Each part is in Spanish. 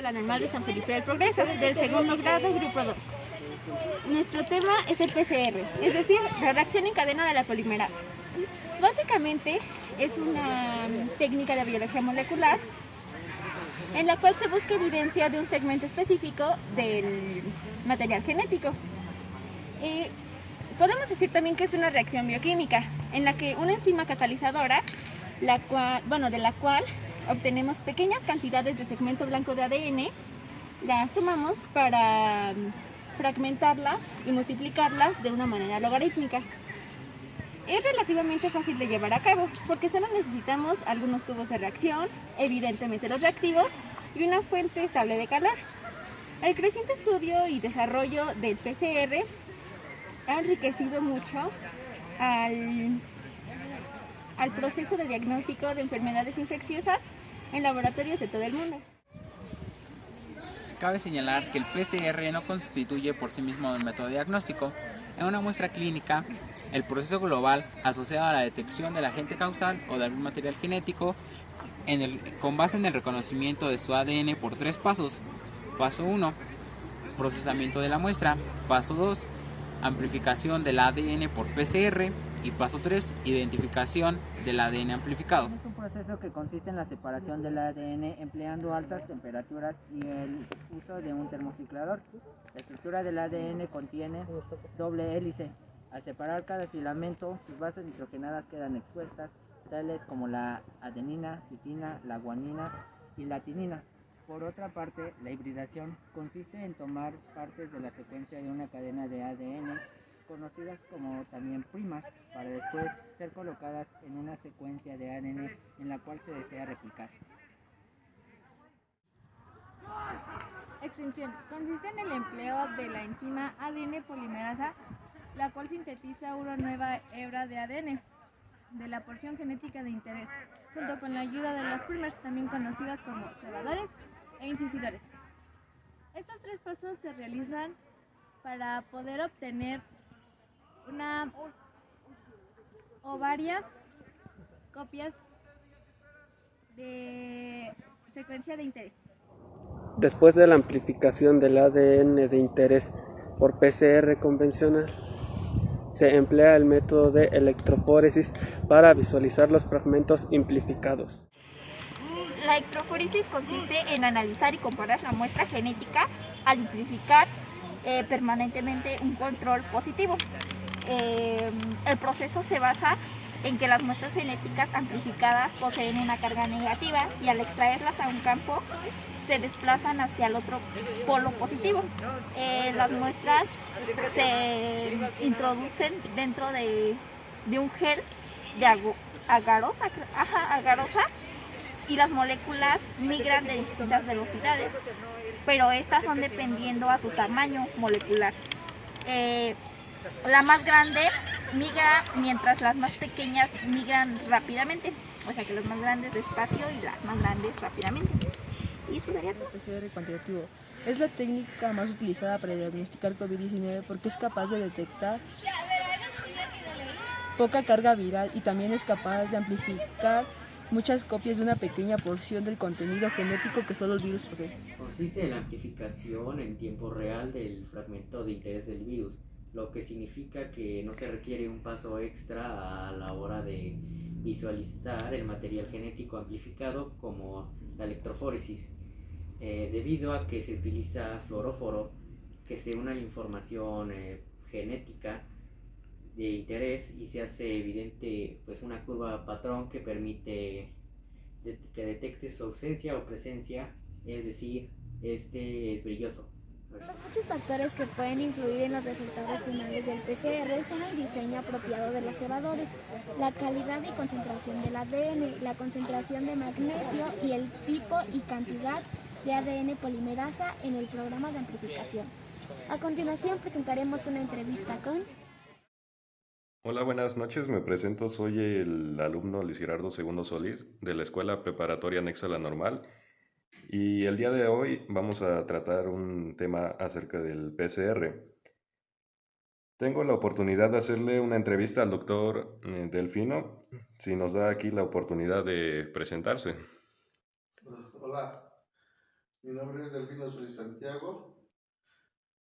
la Normal de San Felipe del Progreso, del segundo grado, grupo 2. Nuestro tema es el PCR, es decir, la reacción en cadena de la polimerasa. Básicamente es una técnica de biología molecular en la cual se busca evidencia de un segmento específico del material genético. Podemos decir también que es una reacción bioquímica, en la que una enzima catalizadora, de la cual obtenemos pequeñas cantidades de segmento blanco de ADN, las tomamos para fragmentarlas y multiplicarlas de una manera logarítmica. Es relativamente fácil de llevar a cabo, porque solo necesitamos algunos tubos de reacción, evidentemente los reactivos, y una fuente estable de calor. El creciente estudio y desarrollo del PCR ha enriquecido mucho al proceso de diagnóstico de enfermedades infecciosas en laboratorios de todo el mundo. Cabe señalar que el PCR no constituye por sí mismo un método diagnóstico. En una muestra clínica, el proceso global asociado a la detección del agente causal o de algún material genético con base en el reconocimiento de su ADN por 3 pasos. Paso 1, procesamiento de la muestra. Paso 2, amplificación del ADN por PCR. Y paso 3, identificación del ADN amplificado. Es un proceso que consiste en la separación del ADN empleando altas temperaturas y el uso de un termociclador. La estructura del ADN contiene doble hélice. Al separar cada filamento, sus bases nitrogenadas quedan expuestas, tales como la adenina, citina, la guanina y la timina. Por otra parte, la hibridación consiste en tomar partes de la secuencia de una cadena de ADN, conocidas como también primers, para después ser colocadas en una secuencia de ADN en la cual se desea replicar. Extinción consiste en el empleo de la enzima ADN polimerasa, la cual sintetiza una nueva hebra de ADN de la porción genética de interés, junto con la ayuda de los primers, también conocidos como cebadores e incisidores. Estos 3 pasos se realizan para poder obtener una o varias copias de secuencia de interés. Después de la amplificación del ADN de interés por PCR convencional, se emplea el método de electroforesis para visualizar los fragmentos amplificados. La electroforesis consiste en analizar y comparar la muestra genética al amplificar permanentemente un control positivo. El proceso se basa en que las muestras genéticas amplificadas poseen una carga negativa y al extraerlas a un campo se desplazan hacia el otro polo positivo. Las muestras se introducen dentro de un gel de agarosa y las moléculas migran de distintas velocidades, pero estas son dependiendo a su tamaño molecular. La más grande migra mientras las más pequeñas migran rápidamente, o sea que las más grandes despacio y las más grandes rápidamente. Y esto sería todo. El PCR cuantitativo es la técnica más utilizada para diagnosticar COVID-19 porque es capaz de detectar poca carga viral y también es capaz de amplificar muchas copias de una pequeña porción del contenido genético que solo el virus posee. Consiste en la amplificación en tiempo real del fragmento de interés del virus, lo que significa que no se requiere un paso extra a la hora de visualizar el material genético amplificado como la electroforesis, debido a que se utiliza fluoróforo que se une a la información genética de interés y se hace evidente una curva patrón que permite que detecte su ausencia o presencia, es decir, este es brilloso. Los muchos factores que pueden influir en los resultados finales del PCR son el diseño apropiado de los cebadores, la calidad y concentración del ADN, la concentración de magnesio y el tipo y cantidad de ADN polimerasa en el programa de amplificación. A continuación presentaremos una entrevista con... Hola, buenas noches, me presento, soy el alumno Luis Gerardo Segundo Solís de la Escuela Preparatoria Anexa a la Normal y el día de hoy vamos a tratar un tema acerca del PCR. Tengo la oportunidad de hacerle una entrevista al doctor Delfino, si nos da aquí la oportunidad de presentarse. Hola, Mi nombre es Delfino Solís Santiago.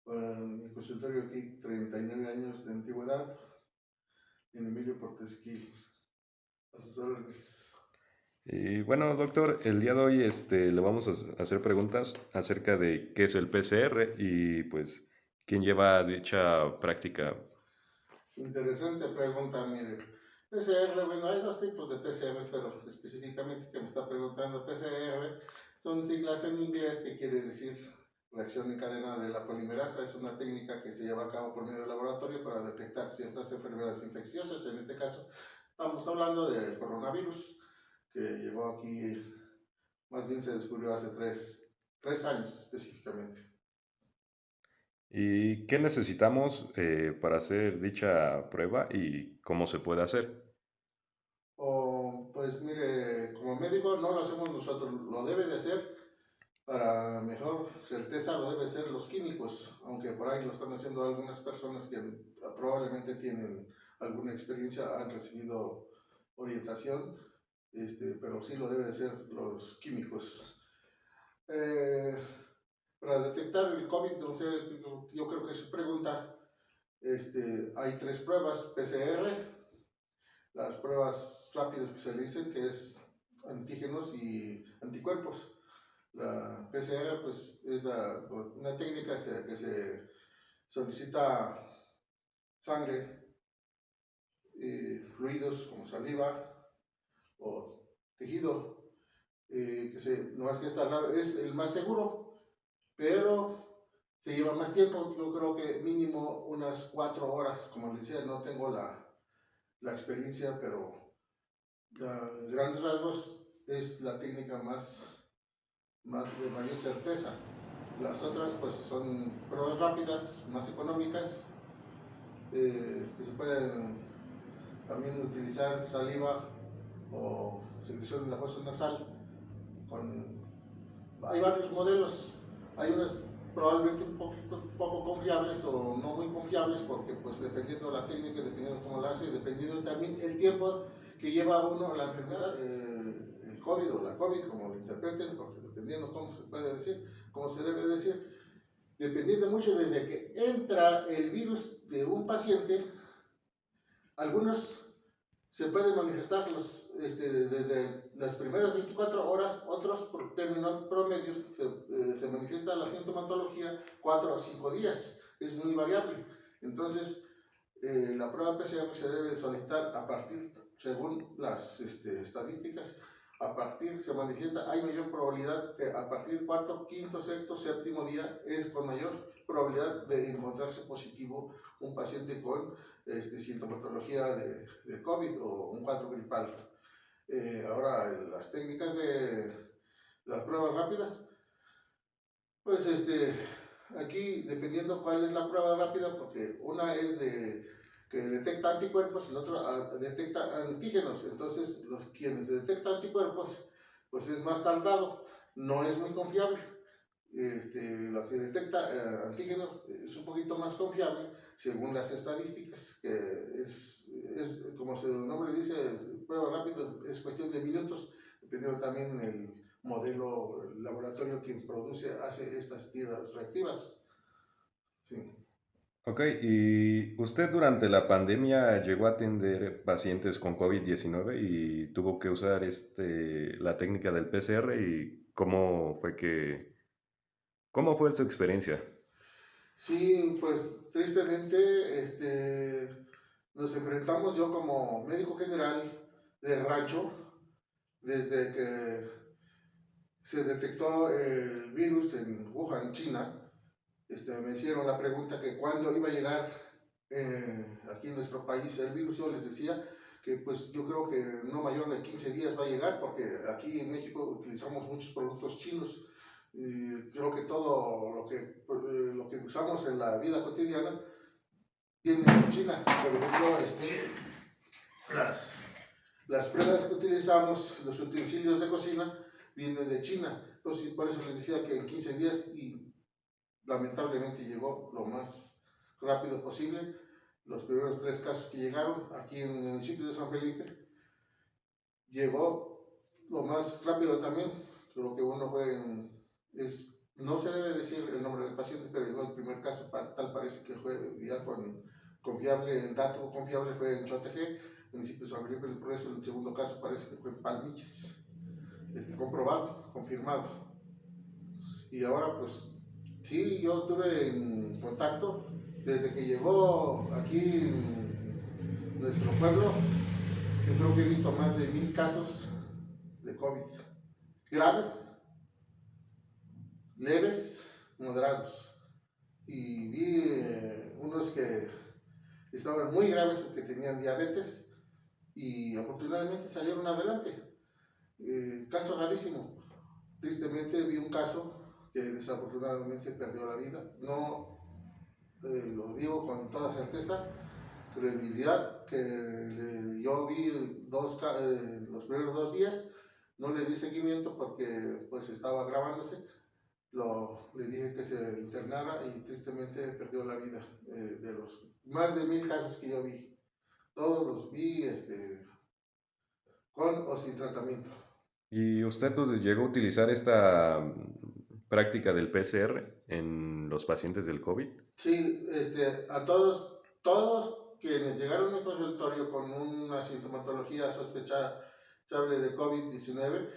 Mi consultorio aquí, 39 años de antigüedad, en Emilio Portesquí. A sus órdenes. Y bueno, doctor, el día de hoy le vamos a hacer preguntas acerca de qué es el PCR y pues quién lleva dicha práctica. Interesante pregunta, mire. PCR, bueno, hay dos tipos de PCRs, pero específicamente que me está preguntando, PCR son siglas en inglés que quiere decir reacción en cadena de la polimerasa. Es una técnica que se lleva a cabo por medio del laboratorio para detectar ciertas enfermedades infecciosas. En este caso, estamos hablando del coronavirus, que llegó aquí, más bien se descubrió hace tres años específicamente. ¿Y qué necesitamos para hacer dicha prueba y cómo se puede hacer? Pues mire, como médico no lo hacemos nosotros, lo debe de hacer para mejor certeza, lo debe ser los químicos, aunque por ahí lo están haciendo algunas personas que probablemente tienen alguna experiencia, han recibido orientación, pero sí lo debe de ser los químicos. Para detectar el COVID, no sé, yo creo que su pregunta, hay tres pruebas PCR, las pruebas rápidas que se le dicen, que es antígenos y anticuerpos. La PCR pues, es una técnica que se solicita sangre, fluidos como saliva o tejido, no más que es el más seguro, pero se lleva más tiempo. Yo creo que mínimo unas 4 horas, como les decía, no tengo la experiencia, pero a grandes rasgos es la técnica más de mayor certeza. Las otras pues son pruebas rápidas, más económicas, que se pueden también utilizar saliva o secreción de la fosa nasal. Hay varios modelos, hay unas probablemente poco confiables o no muy confiables, porque pues dependiendo de la técnica, dependiendo cómo la hace, dependiendo también el tiempo que lleva uno la enfermedad, el COVID o la COVID, como lo interpreten, porque dependiendo cómo se puede decir, cómo se debe decir, dependiendo mucho desde que entra el virus de un paciente. Algunos se pueden manifestar desde las primeras 24 horas, otros por término promedio se manifiesta la sintomatología 4 o 5 días, es muy variable. Entonces, la prueba PCR se debe solicitar a partir, según las estadísticas, se manifiesta, hay mayor probabilidad que a partir del cuarto, quinto, sexto, séptimo día es con mayor probabilidad de encontrarse positivo un paciente con sintomatología de COVID o un cuadro gripal. Ahora, las técnicas de las pruebas rápidas, pues aquí dependiendo cuál es la prueba rápida, porque una es que detecta anticuerpos y la otra detecta antígenos. Entonces, quienes detectan anticuerpos, pues es más tardado, no es muy confiable. Lo que detecta antígenos es un poquito más confiable según las estadísticas, que es como su nombre dice, prueba rápida, es cuestión de minutos, dependiendo también el modelo, el laboratorio que hace estas tiras reactivas. Sí. Ok, ¿y usted durante la pandemia llegó a atender pacientes con COVID-19 y tuvo que usar la técnica del PCR y cómo fue su experiencia? Sí, pues tristemente nos enfrentamos, yo como médico general de rancho, desde que se detectó el virus en Wuhan, China. Me hicieron la pregunta que cuándo iba a llegar aquí en nuestro país el virus. Yo les decía que pues yo creo que no mayor de 15 días va a llegar, porque aquí en México utilizamos muchos productos chinos. Creo que todo lo que usamos en la vida cotidiana viene de China. Por ejemplo, las pruebas que utilizamos, los utensilios de cocina, vienen de China. Entonces, por eso les decía que en 15 días, y lamentablemente llegó lo más rápido posible. Los primeros 3 casos que llegaron aquí en el municipio de San Felipe, llegó lo más rápido también. Creo que uno fue en No se debe decir el nombre del paciente, pero llegó el primer caso, tal parece que fue ya con confiable, el dato confiable fue en Chotejé, municipio de San Felipe del Progreso. El segundo caso parece que fue en Palmiches, comprobado, confirmado. Y ahora pues sí, yo tuve en contacto desde que llegó aquí en nuestro pueblo. Yo creo que he visto más de 1000 casos de COVID, graves, leves, moderados. Y vi unos que estaban muy graves porque tenían diabetes y afortunadamente salieron adelante. Caso rarísimo. Tristemente vi un caso que desafortunadamente perdió la vida. No lo digo con toda certeza, credibilidad, que yo vi los primeros 2 días, no le di seguimiento porque pues estaba gravándose. Le dije que se internara y tristemente perdió la vida. De los más de 1000 casos que yo vi, todos los vi con o sin tratamiento. ¿Y usted llegó a utilizar esta práctica del PCR en los pacientes del COVID? Sí, a todos quienes llegaron al consultorio con una sintomatología sospechable de COVID-19,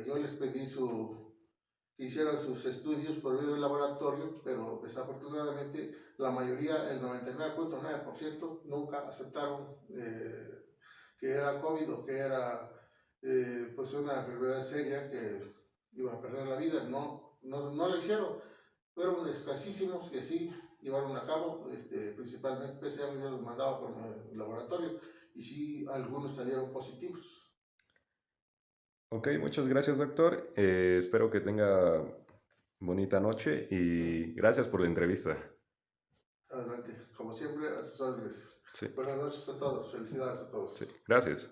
yo les pedí que hicieran sus estudios por medio del laboratorio, pero desafortunadamente la mayoría, el 99.9%, nunca aceptaron que era COVID o que era pues una enfermedad seria que iba a perder la vida. No lo hicieron. Fueron escasísimos que sí llevaron a cabo, principalmente PCR yo los mandaba por el laboratorio y sí algunos salieron positivos. Ok, muchas gracias, doctor. Espero que tenga bonita noche y gracias por la entrevista. Adelante, como siempre, a sus órdenes. Sí. Buenas noches a todos, felicidades a todos. Sí, gracias.